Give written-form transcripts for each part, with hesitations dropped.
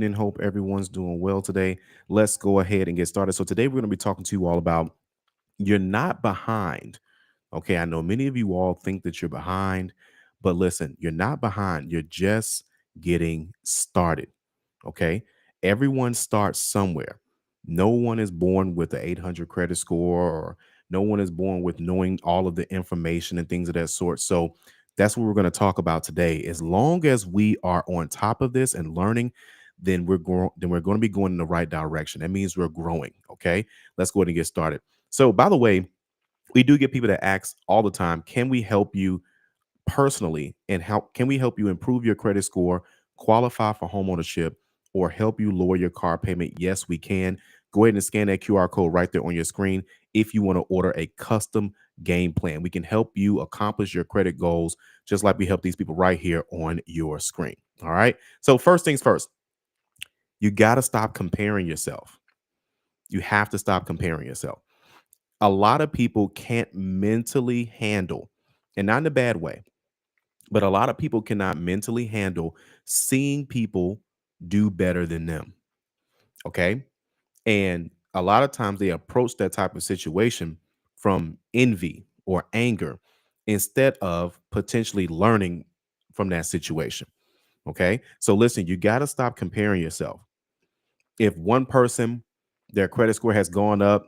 evening. Hope everyone's doing well today. Let's go ahead and get started. So, today we're going to be talking to you all about you're not behind. Okay. I know many of you all think that you're behind, but listen, you're not behind. You're just getting started. Okay. Everyone starts somewhere. No one is born with an 800 credit score, or no one is born with knowing all of the information and things of that sort. So that's what we're going to talk about today. As long as we are on top of this and learning, then we're going to be going in the right direction. That means we're growing. Okay. Let's go ahead and get started. So, by the way, we do get people that ask all the time, can we help you personally, and how can we help you improve your credit score, qualify for homeownership, or help you lower your car payment? Yes, we can. Go ahead and scan that QR code right there on your screen if you want to order a custom game plan. We can help you accomplish your credit goals just like we help these people right here on your screen. All right. So, first things first, you got to stop comparing yourself. You have to stop comparing yourself. A lot of people can't mentally handle, and not in a bad way, but a lot of people cannot mentally handle seeing people do better than them. Okay. And a lot of times they approach that type of situation from envy or anger instead of potentially learning from that situation. Okay. So listen, you got to stop comparing yourself. If one person, their credit score has gone up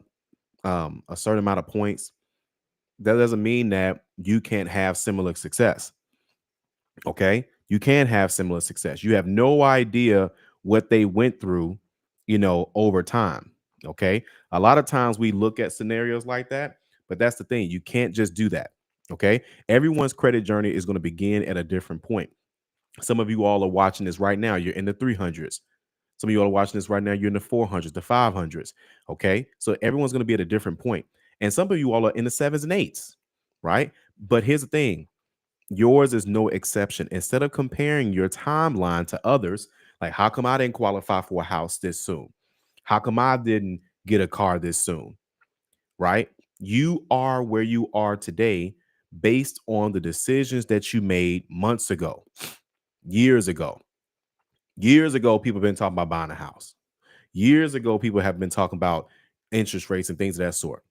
a certain amount of points, that doesn't mean that you can't have similar success. Okay. You can have similar success. You have no idea what they went through, over time. Okay. A lot of times we look at scenarios like that, but that's the thing. You can't just do that. Okay. Everyone's credit journey is going to begin at a different point. Some of you all are watching this right now. You're in the 300s. Some of you all are watching this right now. You're in the 400s, the 500s. Okay. So everyone's going to be at a different point. And some of you all are in the sevens and eights. Right. But here's the thing, yours is no exception. Instead of comparing your timeline to others, like how come I didn't qualify for a house this soon? How come I didn't get a car this soon? Right? You are where you are today based on the decisions that you made months ago, years ago. Years ago, people have been talking about buying a house. Years ago, people have been talking about interest rates and things of that sort.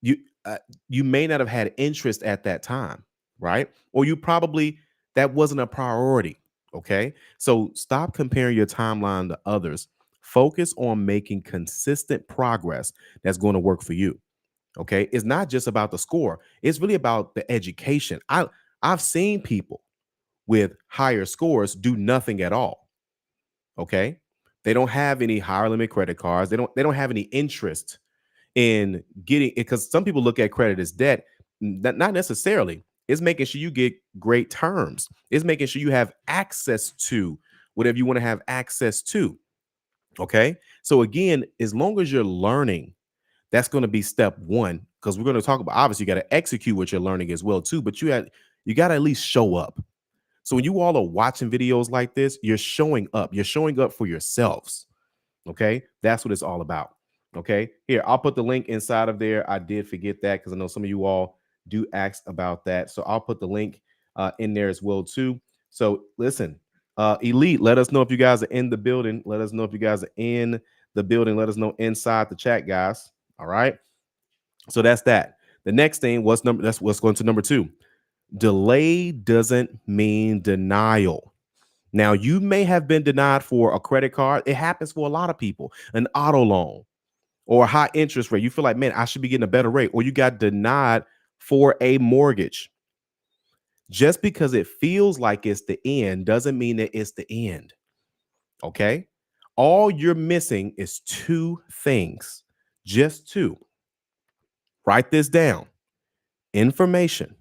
you uh, you may not have had interest at that time, right? Or you probably, that wasn't a priority. Okay. So stop comparing your timeline to others. Focus on making consistent progress that's going to work for you. Okay. It's not just about the score, it's really about the education. I've seen people with higher scores do nothing at all. Okay. They don't have any higher limit credit cards. They don't have any interest in getting it, because some people look at credit as debt. Not necessarily. It's making sure you get great terms. It's making sure you have access to whatever you want to have access to. Okay. So again, as long as you're learning, that's going to be step one. Because we're going to talk about, obviously you got to execute what you're learning as well too, but you got to at least show up. So when you all are watching videos like this, you're showing up. You're showing up for yourselves. Okay. That's what it's all about. Okay. Here, I'll put the link inside of there. I did forget that because I know some of you all do ask about that. So I'll put the link in there as well, too. So listen, Elite, let us know if you guys are in the building. Let us know if you guys are in the building. Let us know inside the chat, guys. All right. So that's that. The next thing, that's what's going to number two. Delay doesn't mean denial. Now, you may have been denied for a credit card. It happens for a lot of people. An auto loan or a high interest rate. You feel like, man, I should be getting a better rate. Or you got denied for a mortgage. Just because it feels like it's the end doesn't mean that it's the end. Okay. All you're missing is two things. Just two. Write this down. Information.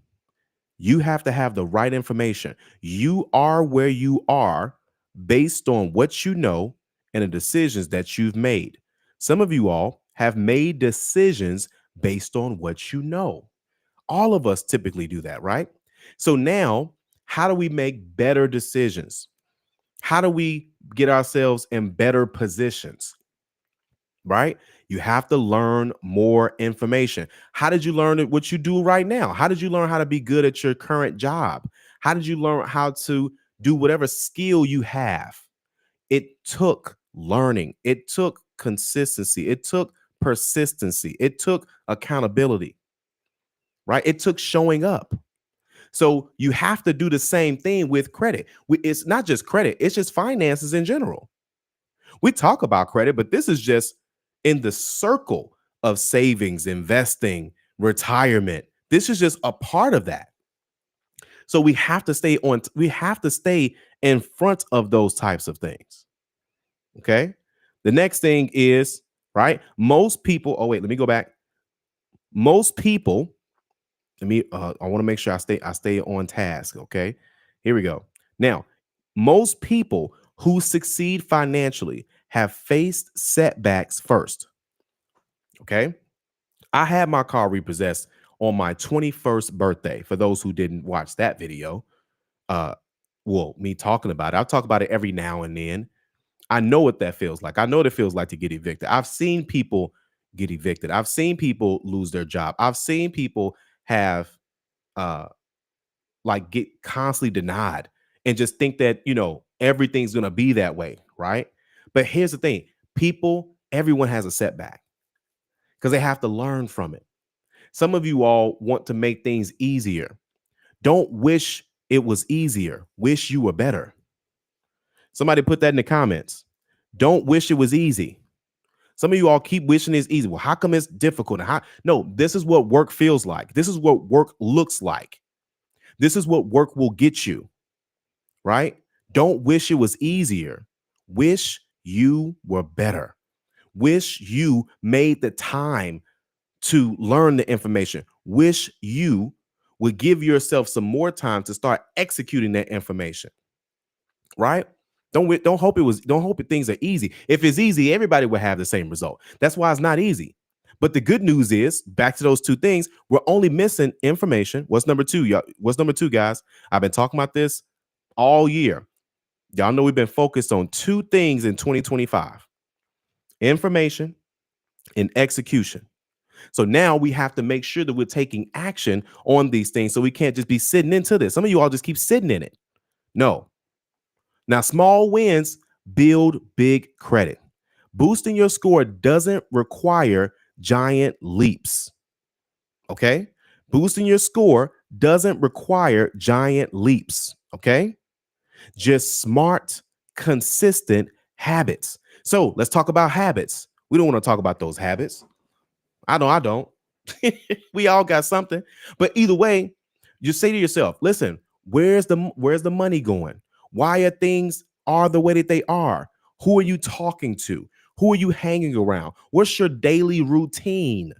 You have to have the right information. You are where you are based on what you know and the decisions that you've made. Some of you all have made decisions based on what you know. All of us typically do that, right? So now, how do we make better decisions? How do we get ourselves in better positions? Right? You have to learn more information. How did you learn what you do right now? How did you learn how to be good at your current job? How did you learn how to do whatever skill you have? It took learning. It took consistency. It took persistency. It took accountability, right? It took showing up. So you have to do the same thing with credit. It's not just credit, it's just finances in general. We talk about credit, but this is just in the circle of savings, investing, retirement. This is just a part of that. So we have to stay in front of those types of things. Okay. The next thing is, right? Most people, oh wait, let me go back. Most people, I want to make sure I stay on task, okay? Here we go. Now, most people who succeed financially have faced setbacks first, okay? I had my car repossessed on my 21st birthday. For those who didn't watch that video, uh well, me talking about it, I'll talk about it every now and then. I know what that feels like. I know what it feels like to get evicted. I've seen people get evicted. I've seen people lose their job. I've seen people have uh like get constantly denied and just think that, everything's going to be that way, right? But here's the thing. Everyone has a setback because they have to learn from it. Some of you all want to make things easier. Don't wish it was easier. Wish you were better. Somebody put that in the comments. Don't wish it was easy. Some of you all keep wishing it's easy. Well, how come it's difficult? No, this is what work feels like. This is what work looks like. This is what work will get you, right? Don't wish it was easier. Wish you were better. Wish you made the time to learn the information. Wish you would give yourself some more time to start executing that information, right? Don't hope things are easy. If it's easy, everybody would have the same result. That's why it's not easy. But the good news is, back to those two things, we're only missing information. What's number two, y'all? What's number two, guys? I've been talking about this all year. Y'all know we've been focused on two things in 2025: information and execution. So now we have to make sure that we're taking action on these things. So we can't just be sitting into this. Some of you all just keep sitting in it. No. Now, small wins build big credit. Boosting your score doesn't require giant leaps. Okay. Boosting your score doesn't require giant leaps. Okay. Just smart, consistent habits. So let's talk about habits. We don't want to talk about those habits. I know I don't. We all got something. But either way, you say to yourself, listen, where's the money going? Why are things are the way that they are? Who are you talking to? Who are you hanging around? What's your daily routine?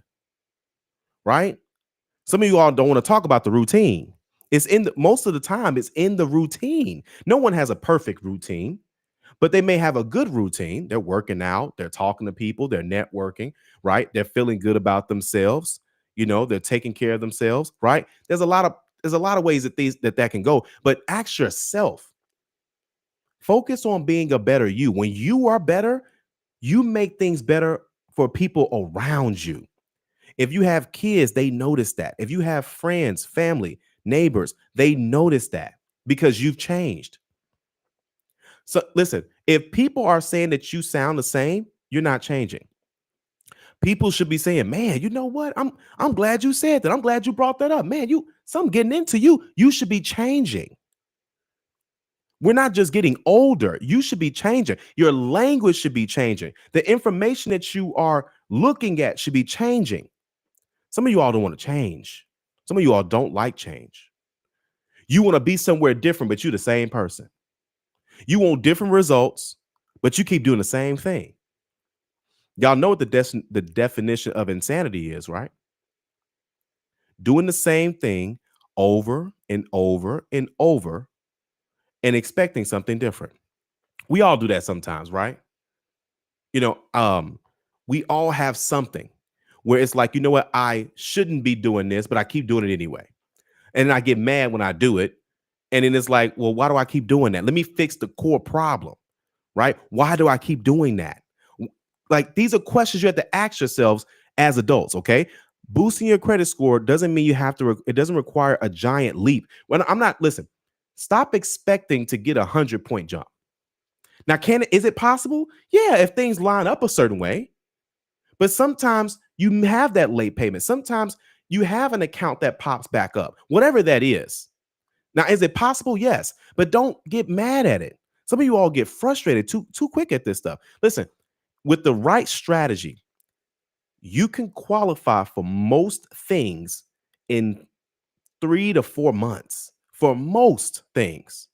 Right? Some of you all don't want to talk about the routine. Most of the time, it's in the routine. No one has a perfect routine, but they may have a good routine. They're working out, they're talking to people, they're networking, right? They're feeling good about themselves. They're taking care of themselves, right? There's a lot of ways that can go. But ask yourself, focus on being a better you. When you are better, you make things better for people around you. If you have kids, they notice that. If you have friends, family, neighbors, they notice that because you've changed. So listen, if people are saying that you sound the same, you're not changing. People should be saying, "Man, you know what? I'm glad you said that. I'm glad you brought that up. Man, something getting into you. You should be changing." We're not just getting older. You should be changing. Your language should be changing. The information that you are looking at should be changing. Some of you all don't want to change. Some of you all don't like change. You want to be somewhere different, but you're the same person. You want different results, but you keep doing the same thing. Y'all know what the definition of insanity is, right? Doing the same thing over and over and over and expecting something different. We all do that sometimes, right? You know, um, we all have something where it's like, you know what, I shouldn't be doing this, but I keep doing it anyway. And I get mad when I do it. And then it's like, well, why do I keep doing that? Let me fix the core problem, right? Why do I keep doing that? Like, these are questions you have to ask yourselves as adults, okay? Boosting your credit score doesn't mean you have to, it doesn't require a giant leap. When I'm not, listen, stop expecting to get 100-point jump. Now, is it possible? Yeah, if things line up a certain way. But sometimes you have that late payment. Sometimes you have an account that pops back up, whatever that is. Now, is it possible? Yes, but don't get mad at it. Some of you all get frustrated too quick at this stuff. Listen, with the right strategy, you can qualify for most things in 3 to 4 months for most things.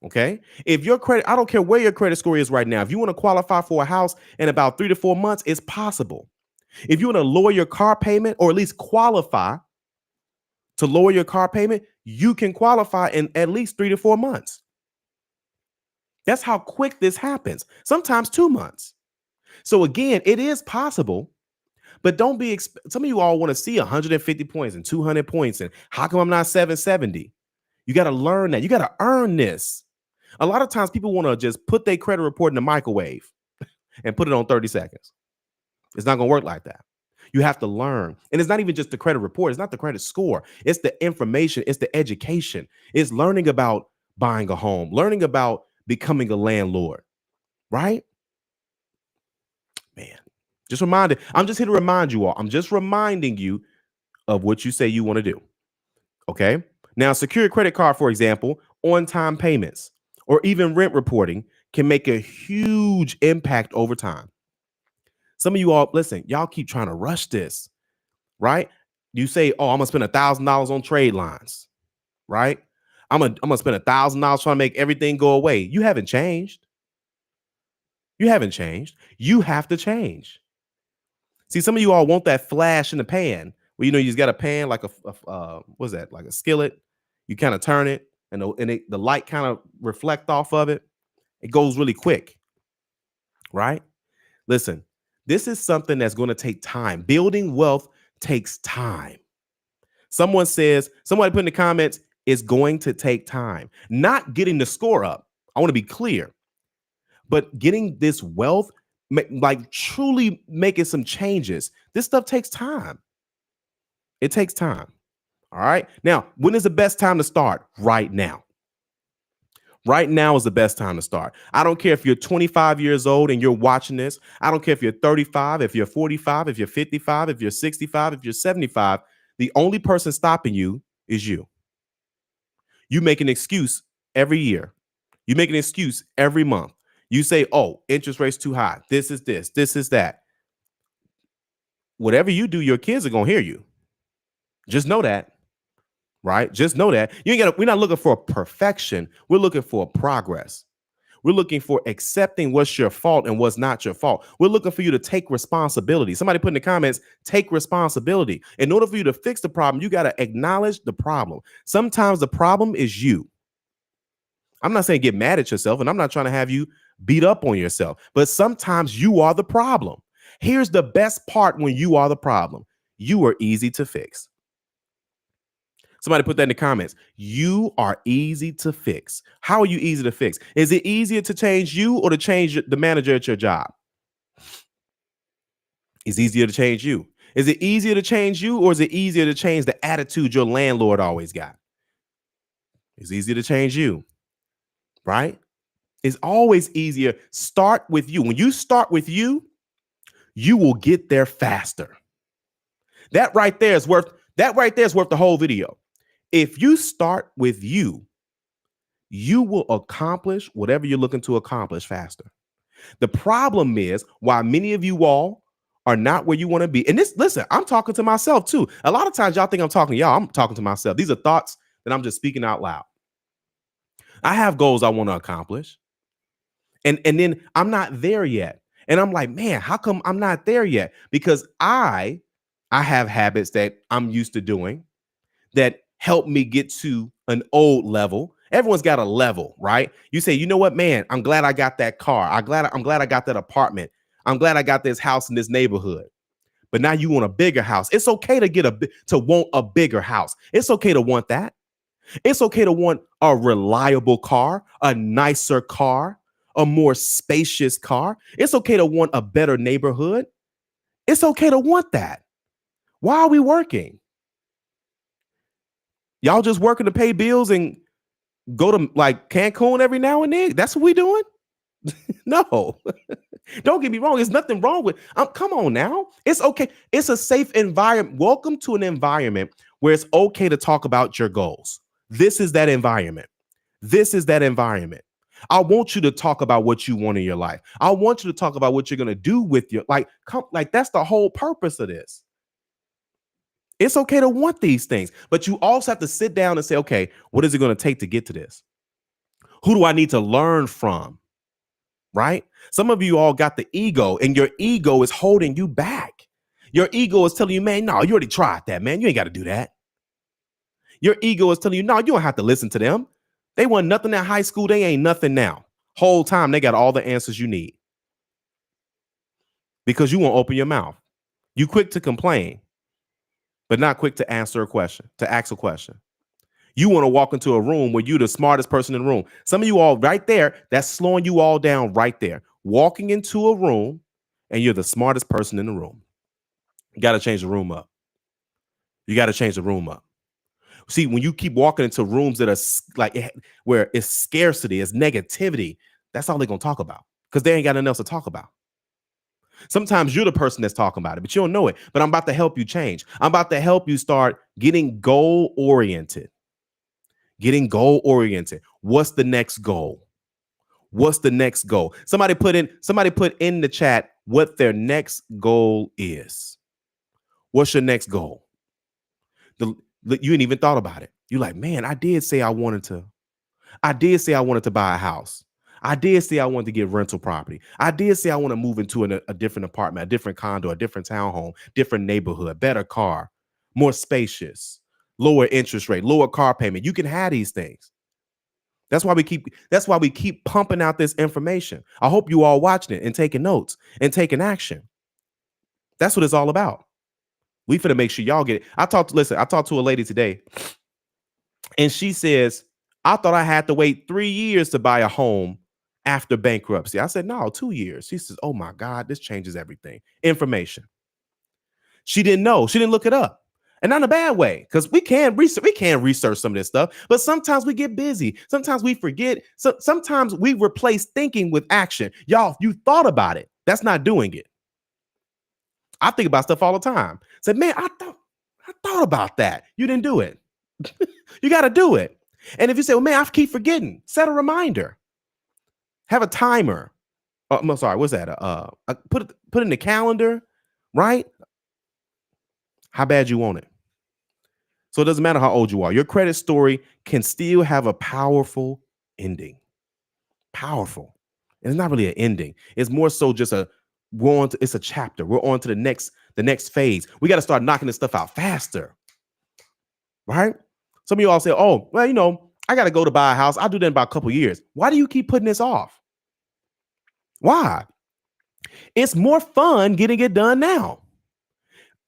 Okay. If your credit, I don't care where your credit score is right now. If you want to qualify for a house in about 3 to 4 months, it's possible. If you want to lower your car payment or at least qualify to lower your car payment, you can qualify in at least 3 to 4 months. That's how quick this happens. Sometimes 2 months. So again, it is possible, but don't be. Some of you all want to see 150 points and 200 points, and how come I'm not 770? You got to learn that. You got to earn this. A lot of times, people want to just put their credit report in the microwave and put it on 30 seconds. It's not going to work like that. You have to learn. And it's not even just the credit report. It's not the credit score. It's the information. It's the education. It's learning about buying a home, learning about becoming a landlord, right? Man, I'm just here to remind you all. I'm just reminding you of what you say you want to do. Okay. Now, secure credit card, for example, on-time payments or even rent reporting can make a huge impact over time. Some of you all, listen, y'all keep trying to rush this, right? You say, oh, I'm gonna spend $1,000 on trade lines, right? I'm gonna spend $1,000 trying to make everything go away. You haven't changed. You haven't changed. You have to change. See, some of you all want that flash in the pan where you just got a pan like what's that? Like a skillet. You kind of turn it, and the light kind of reflect off of it. It goes really quick, right? Listen, this is something that's going to take time. Building wealth takes time. Somebody put in the comments, it's going to take time. Not getting the score up. I want to be clear. But getting this wealth, like truly making some changes, this stuff takes time. It takes time. All right. Now, when is the best time to start? Right now. Right now is the best time to start. I don't care if you're 25 years old and you're watching this. I don't care if you're 35, if you're 45, if you're 55, if you're 65, if you're 75. The only person stopping you is you. You make an excuse every year. You make an excuse every month. You say, oh, interest rates too high. This is that. Whatever you do, your kids are going to hear you. Just know that. Right? Just know that. We're not looking for perfection. We're looking for progress. We're looking for accepting what's your fault and what's not your fault. We're looking for you to take responsibility. Somebody put in the comments, take responsibility. In order for you to fix the problem, you got to acknowledge the problem. Sometimes the problem is you. I'm not saying get mad at yourself, and I'm not trying to have you beat up on yourself, but sometimes you are the problem. Here's the best part when you are the problem. You are easy to fix. Somebody put that in the comments. You are easy to fix. How are you easy to fix? Is it easier to change you or to change the manager at your job? It's easier to change you. Is it easier to change you or is it easier to change the attitude your landlord always got? It's easier to change you, right? It's always easier. Start with you. When you start with you, you will get there faster. That right there is worth the whole video. If you start with you, you will accomplish whatever you're looking to accomplish faster. The problem is why many of you all are not where you want to be. And listen, I'm talking to myself too. A lot of times y'all think I'm talking to y'all. I'm talking to myself. These are thoughts that I'm just speaking out loud. I have goals I want to accomplish. And then I'm not there yet. And I'm like, man, how come I'm not there yet? Because I have habits that I'm used to doing that help me get to an old level. Everyone's got a level, right? You say, you know what, man, I'm glad I got that car. I'm glad I got that apartment. I'm glad I got this house in this neighborhood. But now you want a bigger house. It's okay to want a bigger house. It's okay to want that. It's okay to want a reliable car, a nicer car, a more spacious car. It's okay to want a better neighborhood. It's okay to want that. Why are we working? Y'all just working to pay bills and go to like Cancun every now and then? That's what we doing? No. Don't get me wrong. There's nothing wrong with come on now. It's okay. It's a safe environment. Welcome to an environment where it's okay to talk about your goals. This is that environment. This is that environment. I want you to talk about what you want in your life. I want you to talk about what you're going to do with your like that's the whole purpose of this. It's okay to want these things, but you also have to sit down and say, okay, what is it going to take to get to this? Who do I need to learn from? Right? Some of you all got the ego, and your ego is holding you back. Your ego is telling you, man, no, you already tried that, man. You ain't got to do that. Your ego is telling you, no, you don't have to listen to them. They want nothing at high school. They ain't nothing now. Whole time they got all the answers you need because you won't open your mouth. You quick to complain, but not quick to answer a question, to ask a question. You want to walk into a room where you're the smartest person in the room. Some of you all right there, that's slowing you all down right there. Walking into a room and you're the smartest person in the room. You got to change the room up. You got to change the room up. See, when you keep walking into rooms that are where it's scarcity, it's negativity, that's all they're going to talk about because they ain't got nothing else to talk about. Sometimes you're the person that's talking about it, but you don't know it. But I'm about to help you change. I'm about to help you start getting goal oriented. Getting goal oriented. What's the next goal? What's the next goal? Somebody put in the chat what their next goal is. What's your next goal? You ain't even thought about it. You're like, man, I did say I wanted to buy a house. I did say I wanted to get rental property. I did say I want to move into a different apartment, a different condo, a different townhome, different neighborhood, better car, more spacious, lower interest rate, lower car payment. You can have these things. That's why we keep pumping out this information. I hope you all watching it and taking notes and taking action. That's what it's all about. We finna make sure y'all get it. I talked to a lady today, and she says, I thought I had to wait 3 years to buy a home after bankruptcy. I said, no, 2 years. She says, oh my God, this changes everything. Information. She didn't know. She didn't look it up. And not in a bad way, because we can research some of this stuff, but sometimes we get busy. Sometimes we forget. Sometimes we replace thinking with action. Y'all, you thought about it. That's not doing it. I think about stuff all the time. Said, man, I thought about that. You didn't do it. You got to do it. And if you say, well, man, I keep forgetting, set a reminder. Have a timer. Oh, I'm sorry. What's that? Put it in the calendar, right? How bad you want it. So it doesn't matter how old you are. Your credit story can still have a powerful ending. Powerful. And it's not really an ending. It's more so just it's a chapter. We're on to the next phase. We got to start knocking this stuff out faster. Right? Some of you all say, oh, well, I got to go to buy a house. I'll do that in about a couple years. Why do you keep putting this off? Why? It's more fun getting it done now.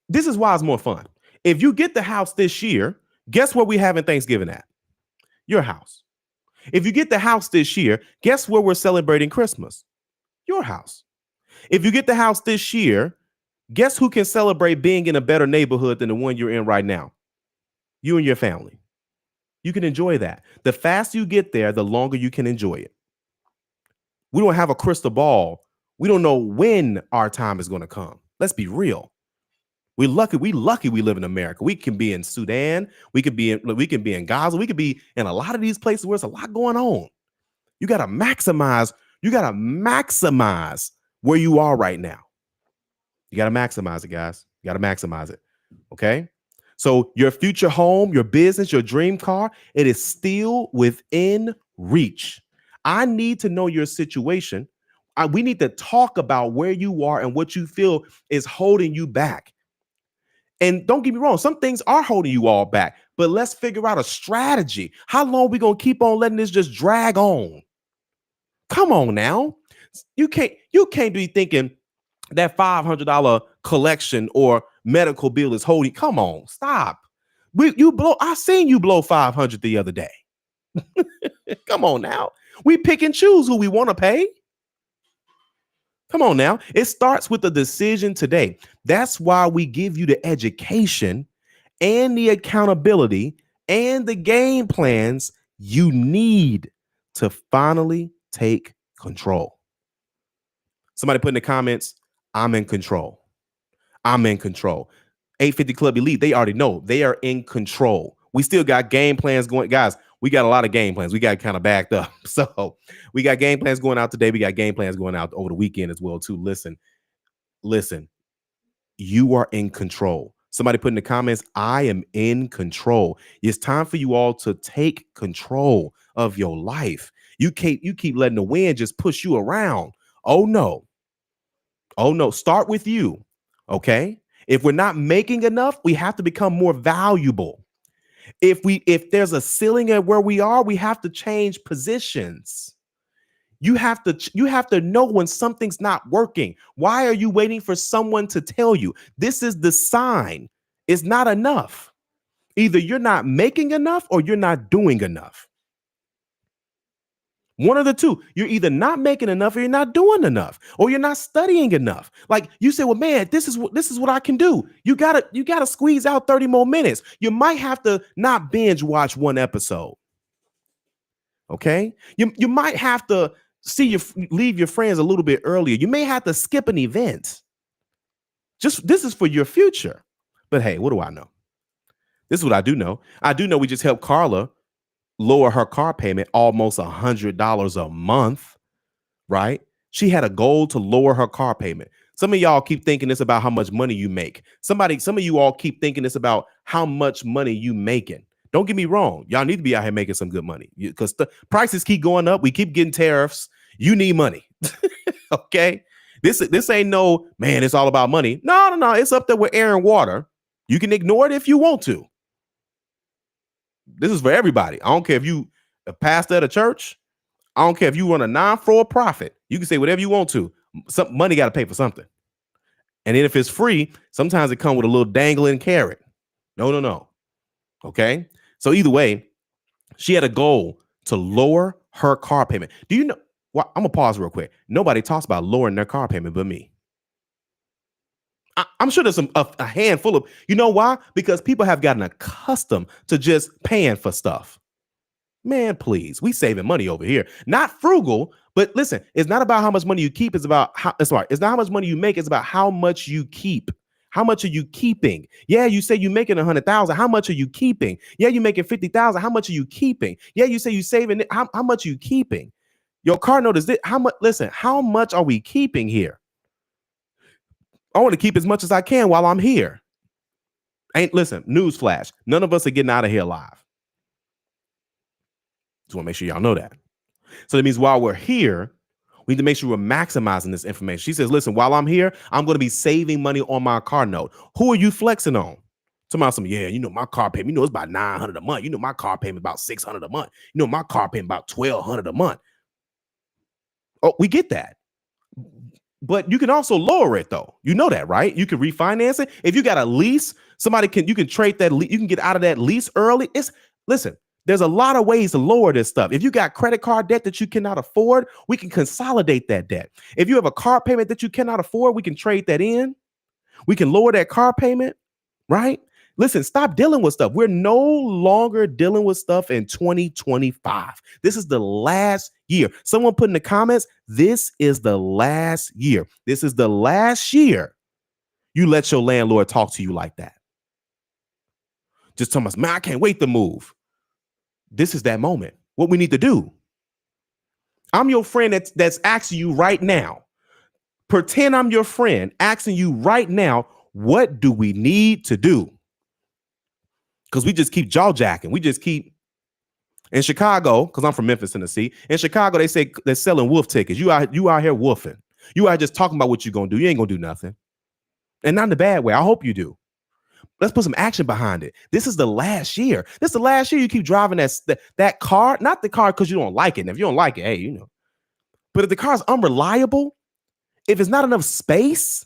This is why it's more fun. If you get the house this year, guess where we having Thanksgiving at? Your house. If you get the house this year, guess where we're celebrating Christmas? Your house. If you get the house this year, guess who can celebrate being in a better neighborhood than the one you're in right now? You and your family. You can enjoy that. The faster you get there, the longer you can enjoy it. We don't have a crystal ball. We don't know when our time is going to come. Let's be real. We're lucky we live in America. We can be in Sudan. We can be in Gaza. We could be in a lot of these places where there's a lot going on. You got to maximize where you are right now. You got to maximize it, guys. You got to maximize it. Okay? So your future home, your business, your dream car, it is still within reach. I need to know your situation. We need to talk about where you are and what you feel is holding you back. And don't get me wrong, some things are holding you all back, but let's figure out a strategy. How long are we going to keep on letting this just drag on? Come on now. You can't be thinking that $500 collection or medical bill is holding. Come on, stop. I seen you blow 500 the other day. Come on now. We pick and choose who we want to pay. Come on now. It starts with the decision today. That's why we give you the education and the accountability and the game plans you need to finally take control. Somebody put in the comments, I'm in control. I'm in control. 850 Club Elite, they already know they are in control. We still got game plans going. Guys, we got a lot of game plans. We got kind of backed up. So we got game plans going out today. We got game plans going out over the weekend as well, too. Listen, you are in control. Somebody put in the comments, I am in control. It's time for you all to take control of your life. You keep letting the wind just push you around. Oh no. Oh no. Start with you. Okay. If we're not making enough, we have to become more valuable. If there's a ceiling at where we are, we have to change positions. You have to know when something's not working. Why are you waiting for someone to tell you? This is the sign. It's not enough. Either you're not making enough or you're not doing enough. One of the two. You're either not making enough or you're not doing enough, or you're not studying enough. Like you say, well, man, this is what I can do. You gotta squeeze out 30 more minutes. You might have to not binge watch one episode. Okay. You might have to leave your friends a little bit earlier. You may have to skip an event. This is for your future. But hey, what do I know? This is what I do know. I do know we just helped Carla lower her car payment almost $100 a month, right? She had a goal to lower her car payment. Some of y'all keep thinking it's about how much money you make. Some of you all keep thinking it's about how much money you making. Don't get me wrong. Y'all need to be out here making some good money because the prices keep going up. We keep getting tariffs. You need money. Okay. This ain't no, man, it's all about money. No. It's up there with air and water. You can ignore it if you want to. This is for everybody. I don't care if you a pastor at a church. I don't care if you run a non-for-profit. You can say whatever you want to. Some money got to pay for something. And then if it's free, sometimes it comes with a little dangling carrot. No. Okay. So either way, she had a goal to lower her car payment. Do you know? Well, I'm gonna pause real quick. Nobody talks about lowering their car payment but me. I'm sure there's a handful of, you know why? Because people have gotten accustomed to just paying for stuff. Man, please, we saving money over here. Not frugal, but listen, it's not about how much money you keep. It's about it's not how much money you make. It's about how much you keep. How much are you keeping? Yeah, you say you're making 100,000. How much are you keeping? Yeah, you're making 50,000. How much are you keeping? Yeah, you say you're saving it. How much are you keeping? Your car note is this. How much? Listen, how much are we keeping here? I want to keep as much as I can while I'm here. Listen, newsflash. None of us are getting out of here alive. Just want to make sure y'all know that. So that means while we're here, we need to make sure we're maximizing this information. She says, listen, while I'm here, I'm going to be saving money on my car note. Who are you flexing on? Somebody, yeah, you know, my car payment, you know, it's about $900 a month. You know, my car payment about $600 a month. You know, my car payment about $1,200 a month. Oh, we get that. But you can also lower it though. You know that, right? You can refinance it. If you got a lease, you can trade that. You can get out of that lease early. Listen, there's a lot of ways to lower this stuff. If you got credit card debt that you cannot afford, we can consolidate that debt. If you have a car payment that you cannot afford, we can trade that in. We can lower that car payment, right? Listen, stop dealing with stuff. We're no longer dealing with stuff in 2025. This is the last year. Someone put in the comments, this is the last year. This is the last year you let your landlord talk to you like that. Just tell us, man, I can't wait to move. This is that moment. What we need to do. I'm your friend that's asking you right now. Pretend I'm your friend asking you right now, what do we need to do? Because we just keep jaw jacking. We just keep in Chicago, because I'm from Memphis, Tennessee. In Chicago, they say they're selling wolf tickets. You out here wolfing. You are just talking about what you're going to do. You ain't going to do nothing. And not in a bad way. I hope you do. Let's put some action behind it. This is the last year. This is the last year you keep driving that car. Not the car because you don't like it. And if you don't like it, hey, you know. But if the car is unreliable, if it's not enough space,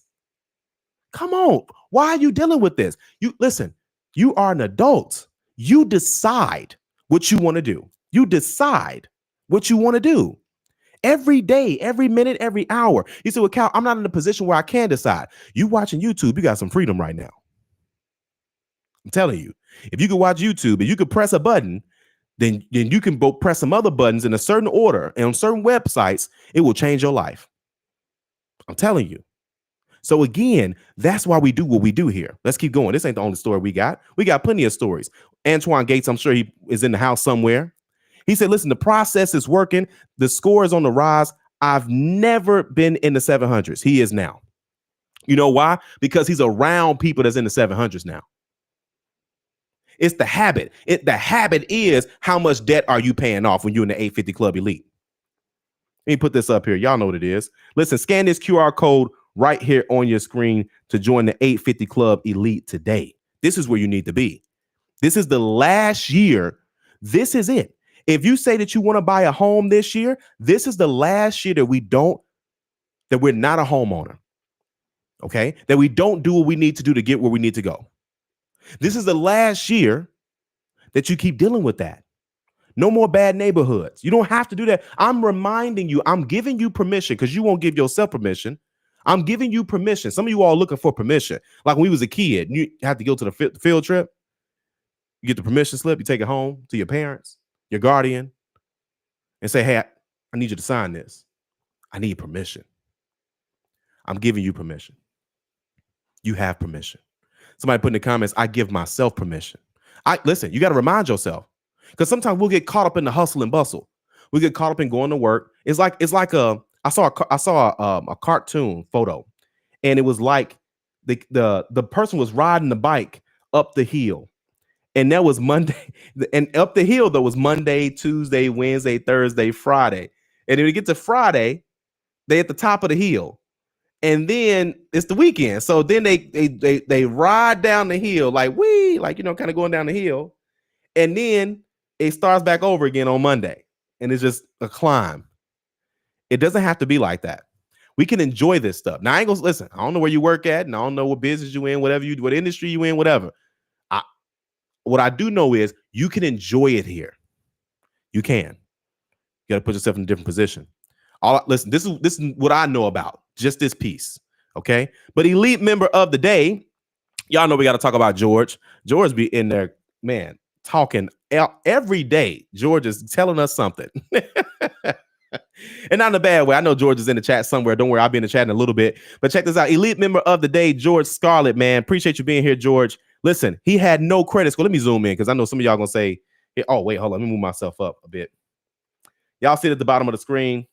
come on. Why are you dealing with this? Listen. You are an adult. You decide what you want to do. You decide what you want to do every day, every minute, every hour. You say, well, Cal, I'm not in a position where I can decide. You watching YouTube, you got some freedom right now. I'm telling you, if you could watch YouTube and you could press a button, then you can both press some other buttons in a certain order and on certain websites, it will change your life. I'm telling you. So again, that's why we do what we do here. Let's keep going. This ain't the only story we got. We got plenty of stories. Antoine Gates, I'm sure he is in the house somewhere. He said, listen, the process is working. The score is on the rise. I've never been in the 700s. He is now. You know why? Because he's around people that's in the 700s now. It's the habit. The habit is how much debt are you paying off when you're in the 850 Club Elite? Let me put this up here. Y'all know what it is. Listen, scan this QR code right here on your screen to join the 850 Club Elite today. This is where you need to be. This is the last year. This is it. If you say that you want to buy a home this year, this is the last year that we're not a homeowner. Okay? That we don't do what we need to do to get where we need to go. This is the last year that you keep dealing with that. No more bad neighborhoods. You don't have to do that. I'm reminding you, I'm giving you permission because you won't give yourself permission. I'm giving you permission. Some of you all looking for permission. Like when we was a kid, you had to go to the field trip. You get the permission slip. You take it home to your parents, your guardian, and say, hey, I need you to sign this. I need permission. I'm giving you permission. You have permission. Somebody put in the comments, I give myself permission. Listen, you got to remind yourself. Because sometimes we'll get caught up in the hustle and bustle. We get caught up in going to work. I saw a cartoon photo, and it was like the person was riding the bike up the hill, and that was Monday. And up the hill, there was Monday, Tuesday, Wednesday, Thursday, Friday, and when we get to Friday, they at the top of the hill, and then it's the weekend. So then they ride down the hill like kind of going down the hill, and then it starts back over again on Monday, and it's just a climb. It doesn't have to be like that. We can enjoy this stuff. Now, I ain't gonna listen. I don't know where you work at, and I don't know what business you in, whatever you do, what industry you in, whatever. What I do know is you can enjoy it here. You can. You got to put yourself in a different position. Listen, this is what I know about just this piece. Okay, but elite member of the day, y'all know we got to talk about George. George be in there, man, talking every day. George is telling us something. And not in a bad way. I know George is in the chat somewhere. Don't worry, I'll be in the chat in a little bit. But check this out. Elite member of the day, George Scarlett, man. Appreciate you being here, George. Listen, he had no credit score. Let me zoom in because I know some of y'all going to say, oh, wait, hold on. Let me move myself up a bit. Y'all see it at the bottom of the screen.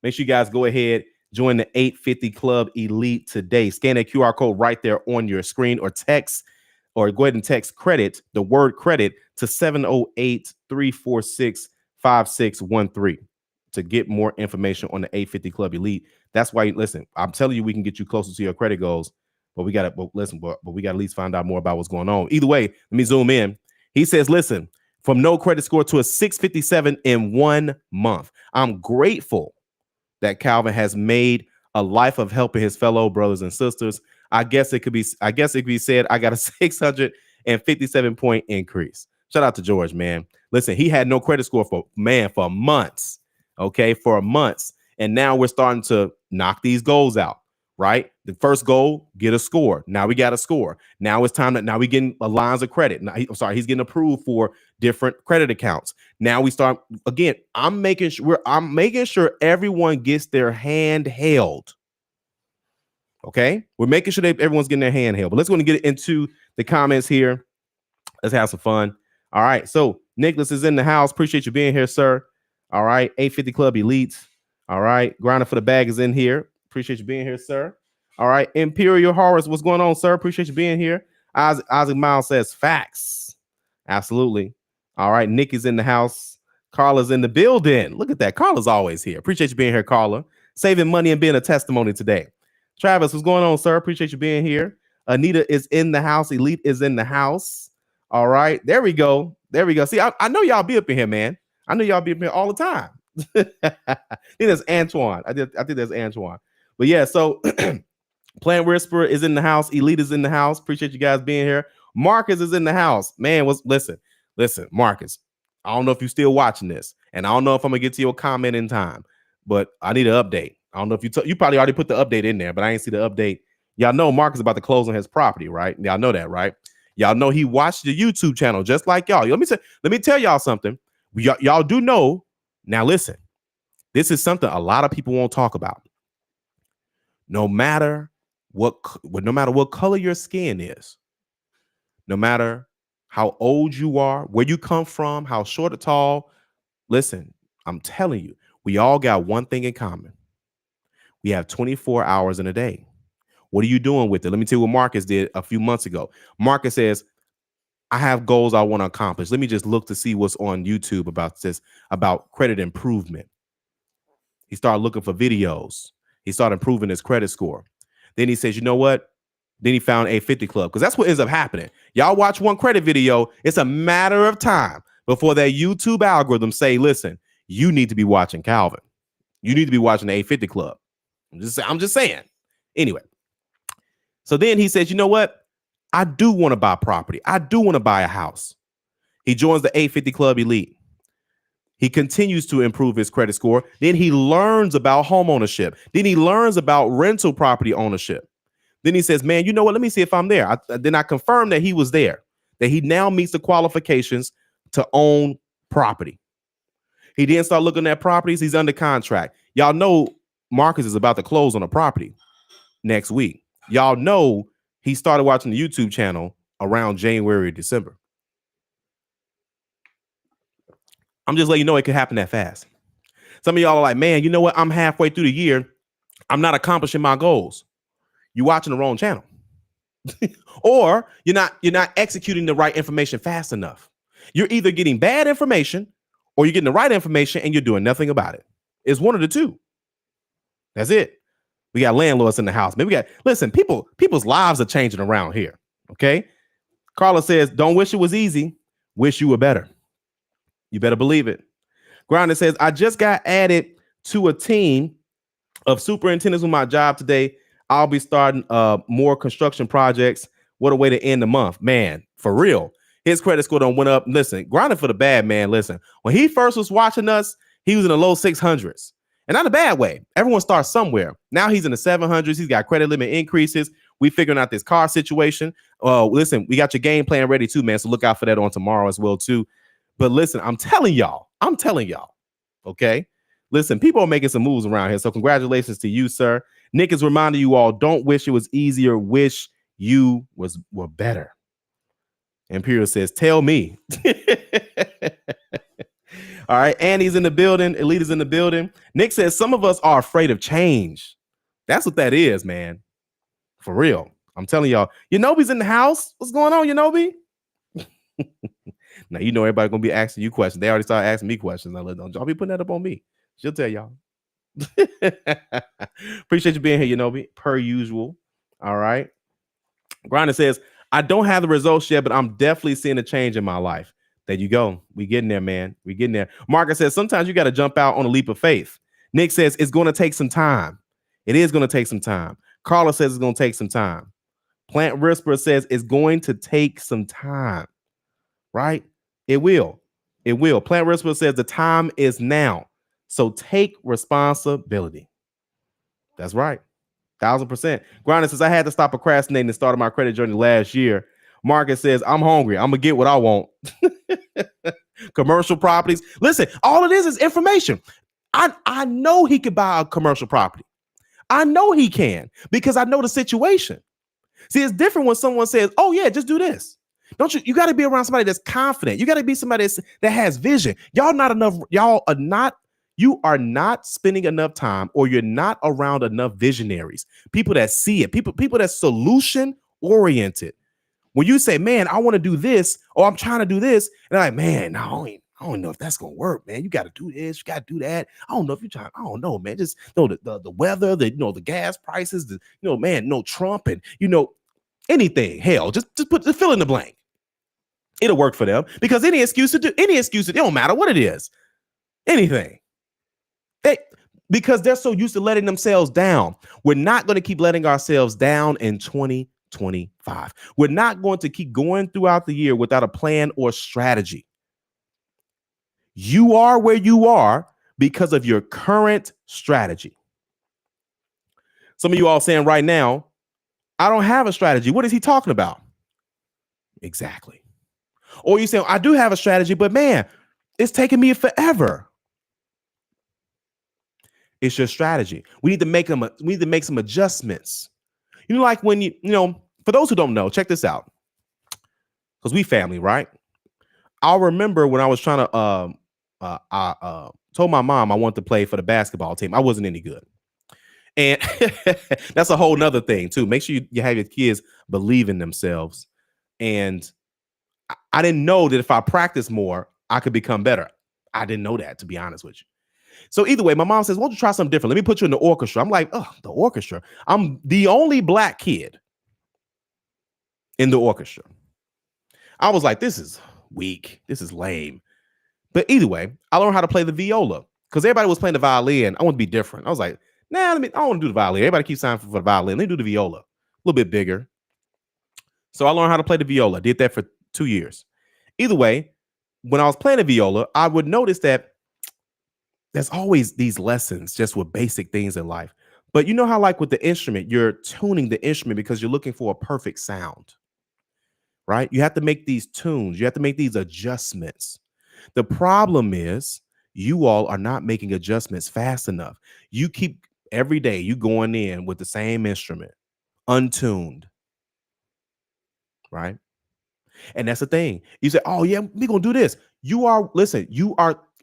Make sure you guys go ahead, join the 850 Club Elite today. Scan that QR code right there on your screen or go ahead and text credit, the word credit, to 708-346-5613 to get more information on the 850 Club Elite. That's why, listen, I'm telling you, we can get you closer to your credit goals, but we got to at least find out more about what's going on. Either way, let me zoom in. He says, listen, from no credit score to a 657 in 1 month. I'm grateful that Calvin has made a life of helping his fellow brothers and sisters. I guess it could be said I got a 657 point increase. Shout out to George, man. Listen, he had no credit score for months. Okay, for months. And now we're starting to knock these goals out, right? The first goal, get a score. Now we got a score. Now it's time now we getting lines of credit. He's getting approved for different credit accounts. Now we start again. I'm making sure everyone gets their hand held. Okay, we're making sure that everyone's getting their hand held. But let's go and get into the comments here. Let's have some fun. All right. So Nicholas is in the house. Appreciate you being here, sir. All right. 850 Club Elite. All right. Grinding for the Bag is in here. Appreciate you being here, sir. All right. Imperial Horrors. What's going on, sir? Appreciate you being here. Isaac Miles says facts. Absolutely. All right. Nick is in the house. Carla's in the building. Look at that. Carla's always here. Appreciate you being here, Carla. Saving money and being a testimony today. Travis, what's going on, sir? Appreciate you being here. Anita is in the house. Elite is in the house. All right. There we go. See, I know y'all be up in here, man. I know y'all be up here all the time. I think that's Antoine. I think that's Antoine. But yeah, so Plant Whisperer is in the house. Elite is in the house. Appreciate you guys being here. Marcus is in the house. Man, listen, Marcus. I don't know if you're still watching this, and I don't know if I'm gonna get to your comment in time, but I need an update. I don't know if you probably already put the update in there, but I ain't see the update. Y'all know Marcus about to close on his property, right? Y'all know that, right? Y'all know he watched the YouTube channel just like y'all. Let me tell y'all something. Y'all do know. Now listen, this is something a lot of people won't talk about. No matter no matter what color your skin is, no matter how old you are, where you come from, how short or tall, listen, I'm telling you, we all got one thing in common. We have 24 hours in a day. What are you doing with it? Let me tell you what Marcus did a few months ago. Marcus says, I have goals I want to accomplish. Let me just look to see what's on YouTube about this, about credit improvement. He started looking for videos. He started improving his credit score. Then he says, you know what? Then he found A50 Club, because that's what ends up happening. Y'all watch one credit video. It's a matter of time before that YouTube algorithm say, listen, you need to be watching Calvin. You need to be watching the A50 Club. I'm just saying. Anyway, so then he says, you know what? I do want to buy property. I do want to buy a house. He joins the A50 Club Elite. He continues to improve his credit score. Then he learns about home ownership. Then he learns about rental property ownership. Then he says, man, you know what? Let me see if I'm there. Then I confirmed that he was there, that he now meets the qualifications to own property. He then started looking at properties. He's under contract. Y'all know Marcus is about to close on a property next week. Y'all know he started watching the YouTube channel around January or December. I'm just letting you know it could happen that fast. Some of y'all are like, man, you know what? I'm halfway through the year. I'm not accomplishing my goals. You're watching the wrong channel. Or you're not executing the right information fast enough. You're either getting bad information or you're getting the right information and you're doing nothing about it. It's one of the two. That's it. We got landlords in the house. Maybe listen, people's lives are changing around here. Okay. Carla says, don't wish it was easy. Wish you were better. You better believe it. Grinder says, I just got added to a team of superintendents with my job today. I'll be starting more construction projects. What a way to end the month, man. For real. His credit score done went up. Listen, grinding for the bad, man. Listen, when he first was watching us, he was in the low 600s, and not a bad way. Everyone starts somewhere. Now he's in the 700s. He's got credit limit increases. We figuring out this car situation. Listen, we got your game plan ready too, man. So look out for that on tomorrow as well too. But listen, I'm telling y'all. Okay. Listen, people are making some moves around here. So congratulations to you, sir. Nick is reminding you all, don't wish it was easier. Wish you were better. Imperial says, tell me. All right. Annie's in the building. Elite is in the building. Nick says, some of us are afraid of change. That's what that is, man. For real. I'm telling y'all. Yanobi's in the house. What's going on, Yanobi? Now, you know everybody going to be asking you questions. They already started asking me questions. Now, don't be putting that up on me. She'll tell y'all. Appreciate you being here, Yanobi, per usual. All right. Grinder says, I don't have the results yet, but I'm definitely seeing a change in my life. There you go. We getting there, man. We getting there. Marcus says, sometimes you got to jump out on a leap of faith. Nick says, it's going to take some time. It is going to take some time. Carla says it's going to take some time. Plant Whisperer says it's going to take some time. Right? It will. It will. Plant Whisperer says the time is now. So take responsibility. That's right. 1,000%. Grinder says, I had to stop procrastinating and started my credit journey last year. Marcus says, I'm hungry. I'm going to get what I want. Commercial properties. Listen, all it is information. I know he could buy a commercial property. I know he can because I know the situation. See, it's different when someone says, oh, yeah, just do this. Don't you? You got to be around somebody that's confident. You got to be somebody that has vision. You are not spending enough time, or you're not around enough visionaries, people that see it, people that's solution oriented. When you say, man, I want to do this, or I'm trying to do this, and I'm like, man, no, I don't know if that's gonna work, man. You got to do this, you got to do that. I don't know if you're trying. I don't know, man. Just know the weather, the gas prices, man, Trump, and anything. Hell, just fill in the blank. It'll work for them because any excuse, it don't matter what it is, anything. Because they're so used to letting themselves down. We're not going to keep letting ourselves down in 2025. We're not going to keep going throughout the year without a plan or strategy. You are where you are because of your current strategy. Some of you all saying right now, I don't have a strategy. What is he talking about? Exactly. Or you say, I do have a strategy, but man, it's taking me forever. It's your strategy. We need to make them. We need to make some adjustments. Like when for those who don't know, check this out. Because we family, right? I'll remember when I was trying to I told my mom I wanted to play for the basketball team. I wasn't any good. And that's a whole nother thing too. Make sure you have your kids believe in themselves. And I didn't know that if I practice more, I could become better. I didn't know that, to be honest with you. So either way, my mom says, why don't you try something different? Let me put you in the orchestra. I'm like, oh, the orchestra. I'm the only black kid in the orchestra. I was like, this is weak. This is lame. But either way, I learned how to play the viola because everybody was playing the violin. I want to be different. I was like, nah, I don't want to do the violin. Everybody keeps signing for the violin. Let me do the viola. A little bit bigger. So I learned how to play the viola. Did that for 2 years. Either way, when I was playing the viola, I would notice that there's always these lessons just with basic things in life. But you know how, like with the instrument, you're tuning the instrument because you're looking for a perfect sound, right? You have to make these tunes. You have to make these adjustments. The problem is you all are not making adjustments fast enough. You keep every day you going in with the same instrument, untuned, right? And that's the thing. You say, oh, yeah, we're going to do this.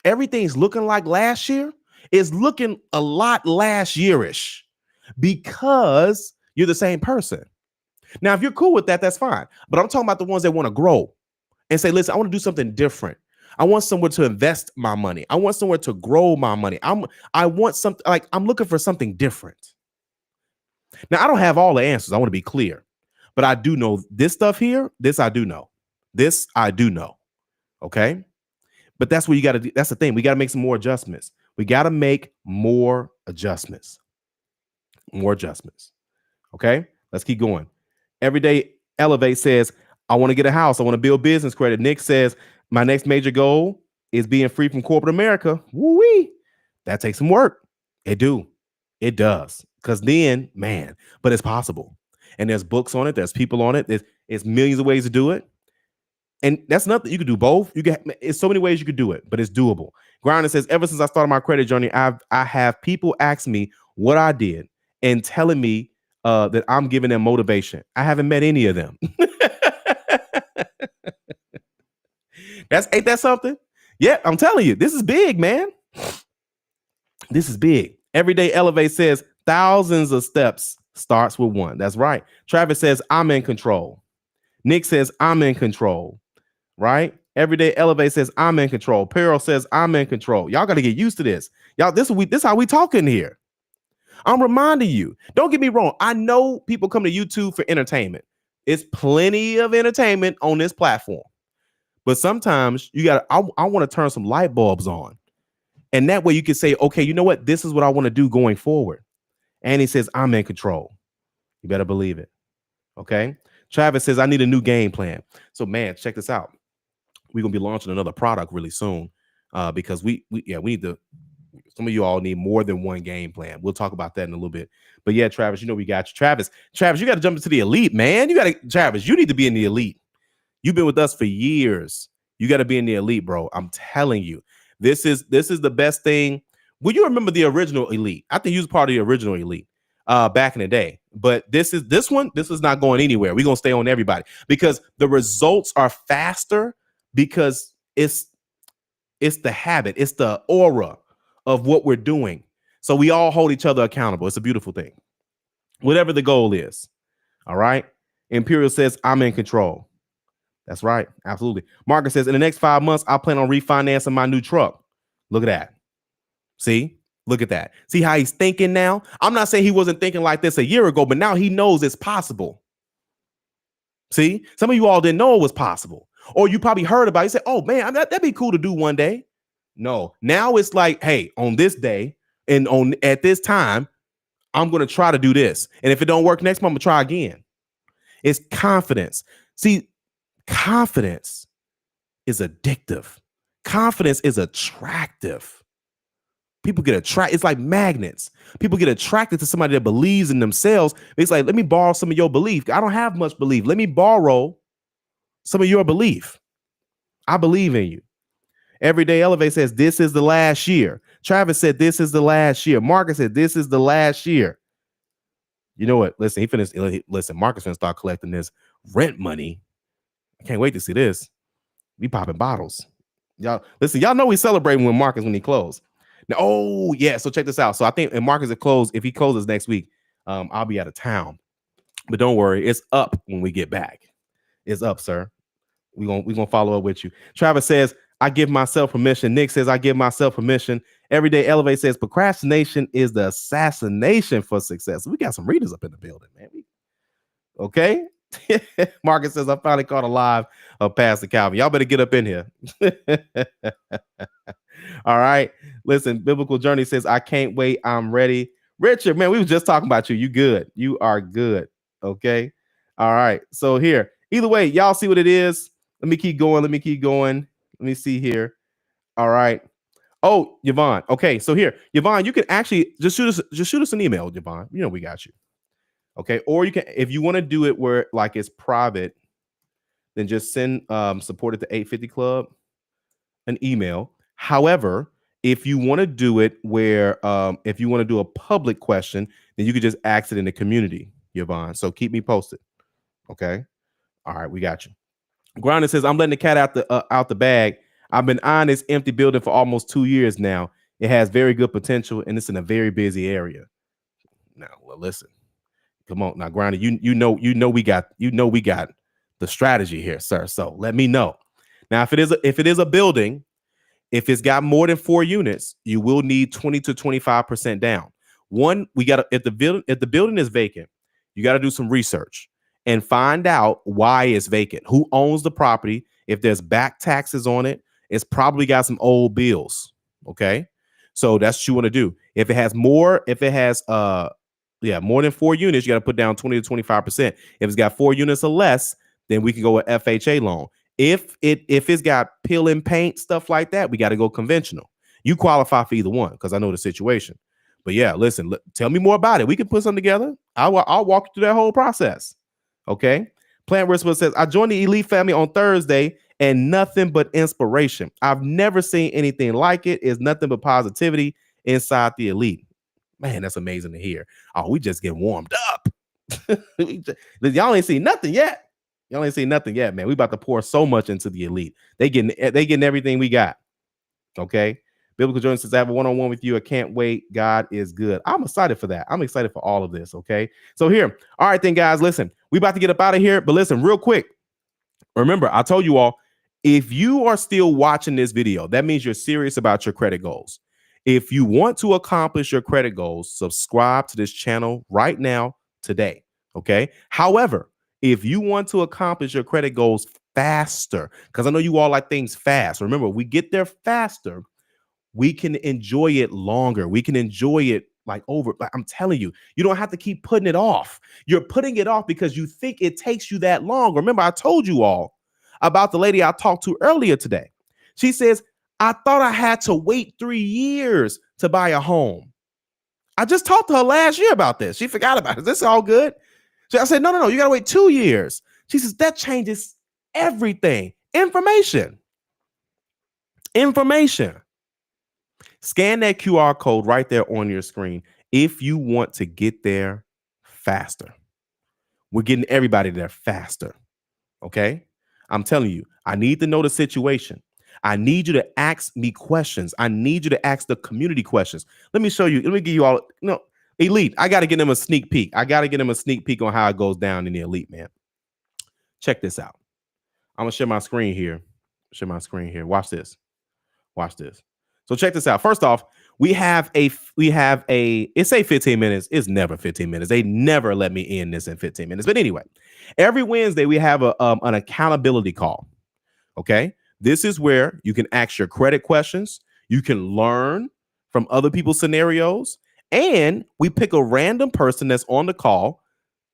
Everything's looking like last year. It's looking a lot last yearish because you're the same person. Now, if you're cool with that, that's fine. But I'm talking about the ones that want to grow and say, listen, I want to do something different. I want somewhere to invest my money. I want somewhere to grow my money. I want something like I'm looking for something different. Now, I don't have all the answers. I want to be clear, but I do know this stuff here. This I do know. This I do know. Okay. But that's what you got to do. That's the thing. We got to make some more adjustments. We got to make more adjustments. More adjustments. Okay. Let's keep going. Everyday Elevate says, I want to get a house. I want to build business credit. Nick says, my next major goal is being free from corporate America. Woo-wee. That takes some work. It does. Because then, man, but it's possible. And there's books on it. There's people on it. There's millions of ways to do it. And that's nothing. You could do both. It's so many ways you could do it, but it's doable. Grinder says, ever since I started my credit journey, I have people ask me what I did and telling me that I'm giving them motivation. I haven't met any of them. Ain't that something? Yeah, I'm telling you, this is big, man. This is big. Everyday Elevate says thousands of steps starts with one. That's right. Travis says, I'm in control. Nick says, I'm in control. Right? Everyday Elevate says, I'm in control. Peril says, I'm in control. Y'all got to get used to this. Y'all, this is how we talking here. I'm reminding you. Don't get me wrong. I know people come to YouTube for entertainment. It's plenty of entertainment on this platform. But sometimes I want to turn some light bulbs on. And that way you can say, okay, you know what? This is what I want to do going forward. And he says, I'm in control. You better believe it. Okay. Travis says, I need a new game plan. So, man, check this out. We're going to be launching another product really soon because we need to. Some of you all need more than one game plan. We'll talk about that in a little bit. But yeah, Travis, we got you. Travis, you got to jump into the elite, man. Travis, you need to be in the elite. You've been with us for years. You got to be in the elite, bro. I'm telling you, this is the best thing. Will you remember the original elite? I think you was part of the original elite back in the day. But this is not going anywhere. We're going to stay on everybody because the results are faster because it's the habit. It's the aura of what we're doing. So we all hold each other accountable. It's a beautiful thing. Whatever the goal is. All right. Imperial says, I'm in control. That's right. Absolutely. Marcus says, in the next 5 months, I plan on refinancing my new truck. Look at that. See? Look at that. See how he's thinking now? I'm not saying he wasn't thinking like this a year ago, but now he knows it's possible. See? Some of you all didn't know it was possible. Or you probably heard about it. You said, oh, man, that'd be cool to do one day. No. Now it's like, hey, on this day and at this time, I'm going to try to do this. And if it don't work next month, I'm going to try again. It's confidence. See, confidence is addictive. Confidence is attractive. People get attracted. It's like magnets. People get attracted to somebody that believes in themselves. It's like, let me borrow some of your belief. I don't have much belief. Let me borrow some of your belief. I believe in you. Everyday Elevate says, this is the last year. Travis said this is the last year. Marcus said this is the last year. You know what? Listen, listen, Marcus finna start collecting this rent money. I can't wait to see this. We popping bottles. Y'all listen, y'all know we celebrating when Marcus when he closed. Now, oh yeah, so check this out. So I think if Marcus if he closes next week, I'll be out of town. But don't worry, it's up when we get back. It's up, sir. We're gonna follow up with you. Travis says, I give myself permission. Nick says, I give myself permission. Everyday Elevate says, procrastination is the assassination for success. We got some readers up in the building, man. Okay. Marcus says, I finally caught a live of Pastor Calvin. Y'all better get up in here. All right. Listen, Biblical Journey says, I can't wait. I'm ready. Richard, man, we were just talking about you. You good. You are good. Okay. All right. So here, either way, y'all see what it is. Let me keep going. Let me see here. All right. Oh, Yvonne. Okay. So here, Yvonne, you can actually just shoot us an email, Yvonne. You know, we got you. Okay. Or you can, if you want to do it where like it's private, then just send support at the 850 Club an email. However, if you want to do it where if you want to do a public question, then you could just ask it in the community, Yvonne. So keep me posted. Okay. All right, we got you. Grinder says, I'm letting the cat out the bag. I've been eyeing this empty building for almost 2 years now. It has very good potential and it's in a very busy area. Now, well, listen. Come on now, Grinder. You know we got the strategy here, sir. So let me know. Now, if it is a building, if it's got more than 4 units, you will need 20 to 25% down. One, we got to if the building is vacant, you got to do some research and find out why it's vacant. Who owns the property? If there's back taxes on it, it's probably got some old bills. Okay. So that's what you want to do. If it has more than 4 units, you got to put down 20 to 25%. If it's got 4 units or less, then we can go with FHA loan. If it's got peel and paint, stuff like that, we got to go conventional. You qualify for either one because I know the situation. But yeah, listen, tell me more about it. We can put something together. I'll walk you through that whole process. Okay. Plant Whisperer says, I joined the Elite family on Thursday and nothing but inspiration. I've never seen anything like it. It's nothing but positivity inside the Elite. Man, that's amazing to hear. Oh, we just get warmed up. Y'all ain't seen nothing yet. Y'all ain't seen nothing yet, man. We about to pour so much into the Elite. They getting everything we got. Okay. Biblical Journey says, I have a one-on-one with you. I can't wait. God is good. I'm excited for that. I'm excited for all of this. Okay. So here. All right, then, guys, listen, we about to get up out of here. But listen, real quick. Remember, I told you all, if you are still watching this video, that means you're serious about your credit goals. If you want to accomplish your credit goals, subscribe to this channel right now, today. Okay. However, if you want to accomplish your credit goals faster, because I know you all like things fast. Remember, we get there faster. We can enjoy it longer. We can enjoy it like I'm telling you, you don't have to keep putting it off. You're putting it off because you think it takes you that long. Remember, I told you all about the lady I talked to earlier today. She says, I thought I had to wait 3 years to buy a home. I just talked to her last year about this. She forgot about it. This is all good. So I said, no, you got to wait 2 years. She says, that changes everything. Information. Scan that QR code right there on your screen if you want to get there faster. We're getting everybody there faster. Okay? I'm telling you, I need to know the situation. I need you to ask me questions. I need you to ask the community questions. Let me show you. Let me give you all, Elite. I got to get them a sneak peek. I got to get them a sneak peek on how it goes down in the Elite, man. Check this out. I'm going to share my screen here. Watch this. So check this out. First off, we have a it's say 15 minutes. It's never 15 minutes. They never let me end this in 15 minutes. But anyway, every Wednesday we have an accountability call. Okay. This is where you can ask your credit questions. You can learn from other people's scenarios. And we pick a random person that's on the call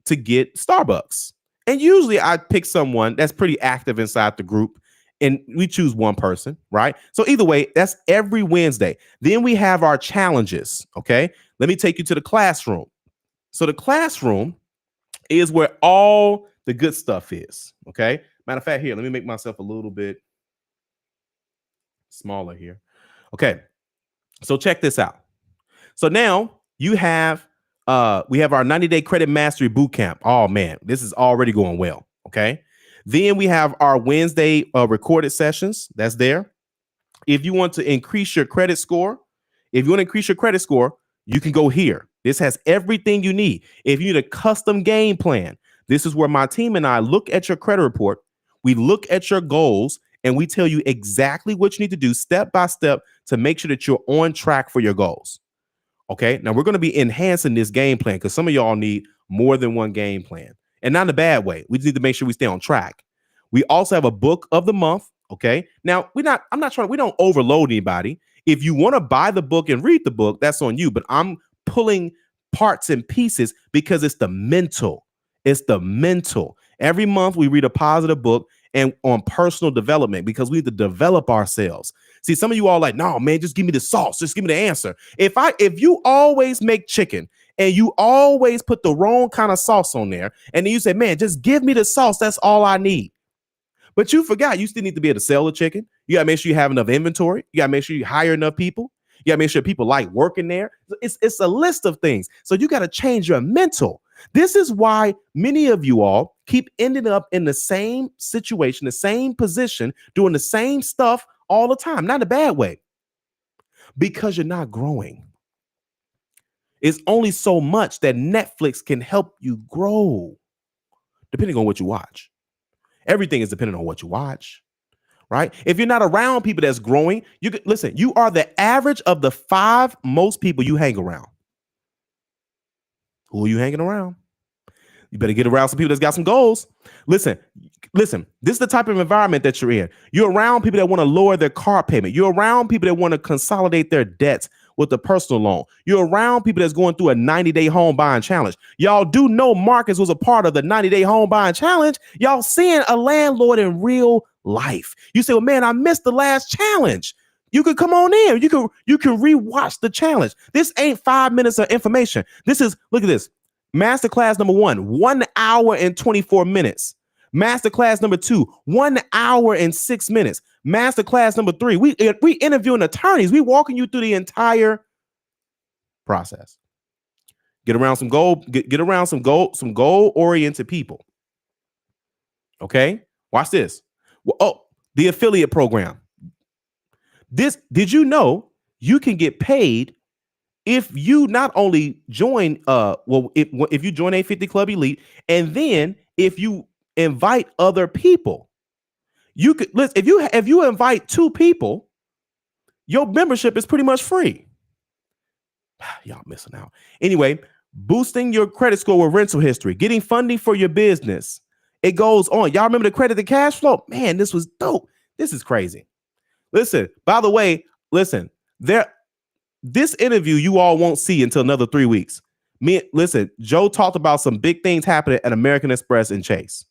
to get Starbucks. And usually I pick someone that's pretty active inside the group. And we choose one person, right? So either way, that's every Wednesday. Then we have our challenges, okay? Let me take you to the classroom. So the classroom is where all the good stuff is, okay? Matter of fact, here, let me make myself a little bit smaller here. Okay. So check this out. So now we have our 90-day credit mastery boot camp. Oh man, this is already going well. Okay. Then we have our Wednesday recorded sessions. That's there. If you want to increase your credit score, you can go here. This has everything you need. If you need a custom game plan, this is where my team and I look at your credit report. We look at your goals and we tell you exactly what you need to do step by step to make sure that you're on track for your goals. Okay. Now we're going to be enhancing this game plan because some of y'all need more than one game plan, and not in a bad way. We just need to make sure we stay on track. We also have a book of the month. Okay. Now we don't overload anybody. If you want to buy the book and read the book, that's on you. But I'm pulling parts and pieces because it's the mental. It's the mental. Every month we read a positive book and on personal development because we need to develop ourselves. See, some of you all like, no, man, just give me the sauce. Just give me the answer. If you always make chicken and you always put the wrong kind of sauce on there, and then you say, man, just give me the sauce. That's all I need. But you forgot you still need to be able to sell the chicken. You got to make sure you have enough inventory. You got to make sure you hire enough people. You got to make sure people like working there. It's a list of things. So you got to change your mental. This is why many of you all keep ending up in the same situation, the same position, doing the same stuff all the time. Not in a bad way. Because you're not growing. It's only so much that Netflix can help you grow, depending on what you watch. Everything is dependent on what you watch, right? If you're not around people that's growing, you are the average of the 5 most people you hang around. Who are you hanging around? You better get around some people that's got some goals. Listen, this is the type of environment that you're in. You're around people that want to lower their car payment. You're around people that want to consolidate their debts with a personal loan. You're around people that's going through a 90-day home buying challenge. Y'all do know Marcus was a part of the 90-day home buying challenge. Y'all seeing a landlord in real life. You say, well, man, I missed the last challenge. You could come on in. You can rewatch the challenge. This ain't 5 minutes of information. Look at this. Masterclass number 1 hour and 24 minutes. Masterclass number 2, 1 hour and 6 minutes. Masterclass number 3, we interviewing attorneys. We walking you through the entire process. Get around some goal oriented people. Okay, watch this. The affiliate program. Did you know you can get paid if you not only join if you join A50 Club Elite, and then if you invite other people, you could listen. If you invite 2 people, your membership is pretty much free. Y'all missing out. Anyway, boosting your credit score with rental history, getting funding for your business. It goes on. Y'all remember the credit to cash flow? Man, this was dope. This is crazy. Listen, by the way, this interview you all won't see until another 3 weeks. Joe talked about some big things happening at American Express and Chase.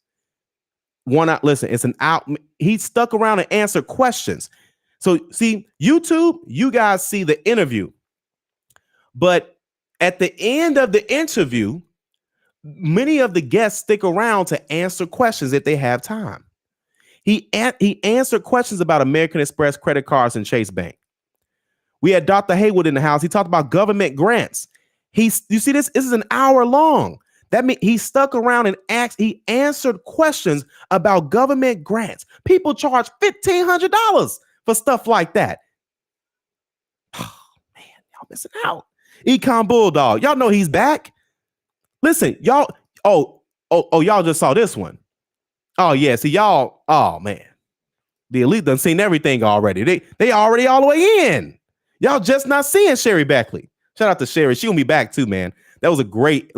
He stuck around and answered questions. So see, YouTube, you guys see the interview. But at the end of the interview, many of the guests stick around to answer questions if they have time. He answered questions about American Express, credit cards, and Chase Bank. We had Dr. Haywood in the house. He talked about government grants. You see this? This is an hour long. That means he stuck around and he answered questions about government grants. People charge $1,500 for stuff like that. Oh, man, y'all missing out. Econ Bulldog. Y'all know he's back. Listen, y'all. Y'all just saw this one. Oh, yeah. See, y'all. Oh, man. The elite done seen everything already. They already all the way in. Y'all just not seeing Sherry Beckley. Shout out to Sherry. She'll be back too, man. That was a great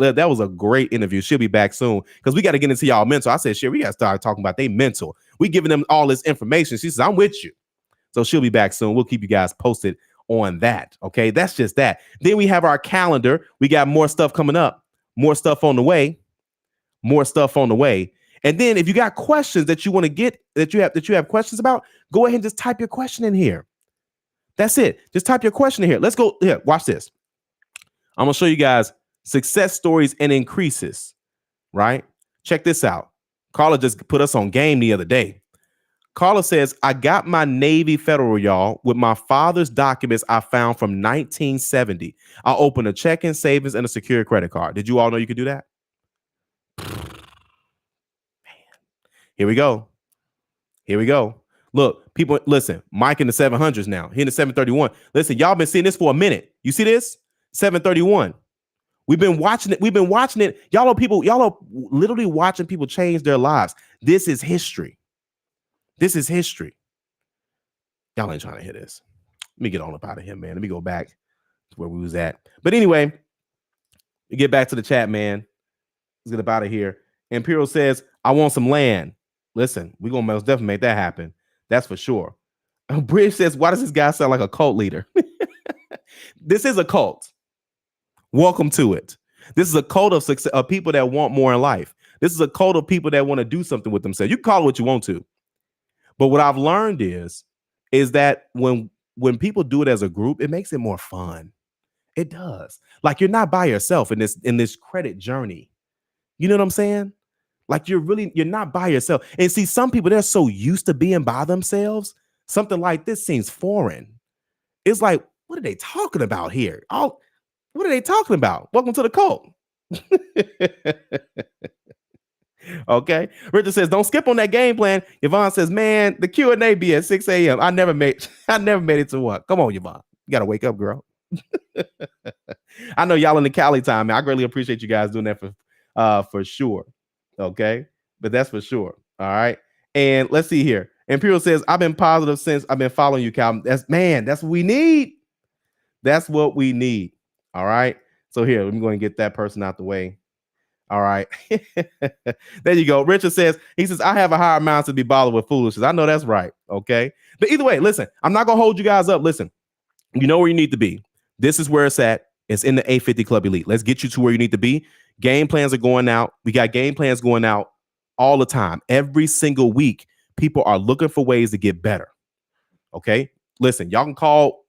interview. She'll be back soon because we got to get into y'all mental. I said, Sherry, we got to start talking about they mental. We giving them all this information. She says, I'm with you. So she'll be back soon. We'll keep you guys posted on that. Okay, that's just that. Then we have our calendar. We got more stuff coming up. More stuff on the way. And then if you got questions that you want to get, that you have questions about, go ahead and just type your question in here. That's it. Just type your question in here. Let's go. Here, watch this. I'm going to show you guys success stories and increases, right? Check this out. Carla just put us on game the other day. Carla says, I got my Navy Federal, y'all, with my father's documents I found from 1970. I opened a checking, savings, and a secure credit card. Did you all know you could do that? Here we go. Here we go. Look, people, listen, Mike in the 700s now. He in the 731. Listen, y'all been seeing this for a minute. You see this? 731. We've been watching it. We've been watching it. Y'all are literally watching people change their lives. This is history. This is history. Y'all ain't trying to hear this. Let me get on up out of here, man. Let me go back to where we was at. But anyway, we get back to the chat, man. Let's get up out of here. Imperial says, I want some land. Listen, we're going to most definitely make that happen. That's for sure. Bridge says, why does this guy sound like a cult leader? This is a cult. Welcome to it. This is a cult of success, of people that want more in life. This is a cult of people that want to do something with themselves. You can call it what you want to. But what I've learned is that when people do it as a group, it makes it more fun. It does. Like you're not by yourself in this credit journey. You know what I'm saying? Like you're not by yourself. And see, some people, they're so used to being by themselves. Something like this seems foreign. It's like, what are they talking about here? What are they talking about? Welcome to the cult. Okay. Richard says, don't skip on that game plan. Yvonne says, man, the Q&A be at 6 a.m. I never made it to what? Come on, Yvonne. You got to wake up, girl. I know y'all in the Cali time, man. I greatly appreciate you guys doing that for sure. Okay. But that's for sure. All right. And let's see here. Imperial says, I've been positive since I've been following you, Calvin. That's what we need. That's what we need. All right. So here, let me go and get that person out the way. All right. There you go. Richard says, I have a higher mind to be bothered with foolishness. I know that's right. Okay. But either way, listen, I'm not going to hold you guys up. Listen, you know where you need to be. This is where it's at. It's in the 850 Club Elite. Let's get you to where you need to be. Game plans are going out. We got game plans going out all the time. Every single week, people are looking for ways to get better. Okay. Listen, y'all can call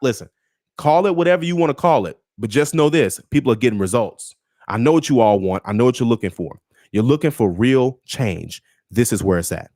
it whatever you want to call it. But just know this, people are getting results. I know what you all want. I know what you're looking for. You're looking for real change. This is where it's at.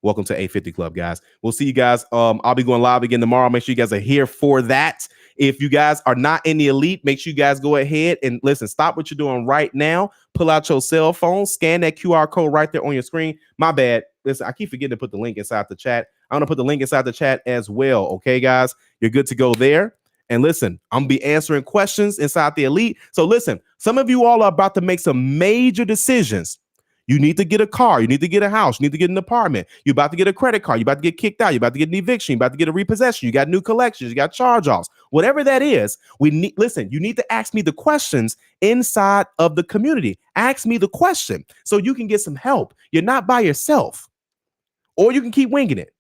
Welcome to 850 Club, guys. We'll see you guys. I'll be going live again tomorrow. Make sure you guys are here for that. If you guys are not in the elite, make sure you guys go ahead and listen. Stop what you're doing right now. Pull out your cell phone. Scan that QR code right there on your screen. My bad. Listen, I keep forgetting to put the link inside the chat. I'm going to put the link inside the chat as well. Okay, guys? You're good to go there. And listen, I'm going to be answering questions inside the elite. So listen, some of you all are about to make some major decisions. You need to get a car. You need to get a house. You need to get an apartment. You're about to get a credit card. You're about to get kicked out. You're about to get an eviction. You're about to get a repossession. You got new collections. You got charge-offs. Whatever that is, you need to ask me the questions inside of the community. Ask me the question so you can get some help. You're not by yourself. Or you can keep winging it.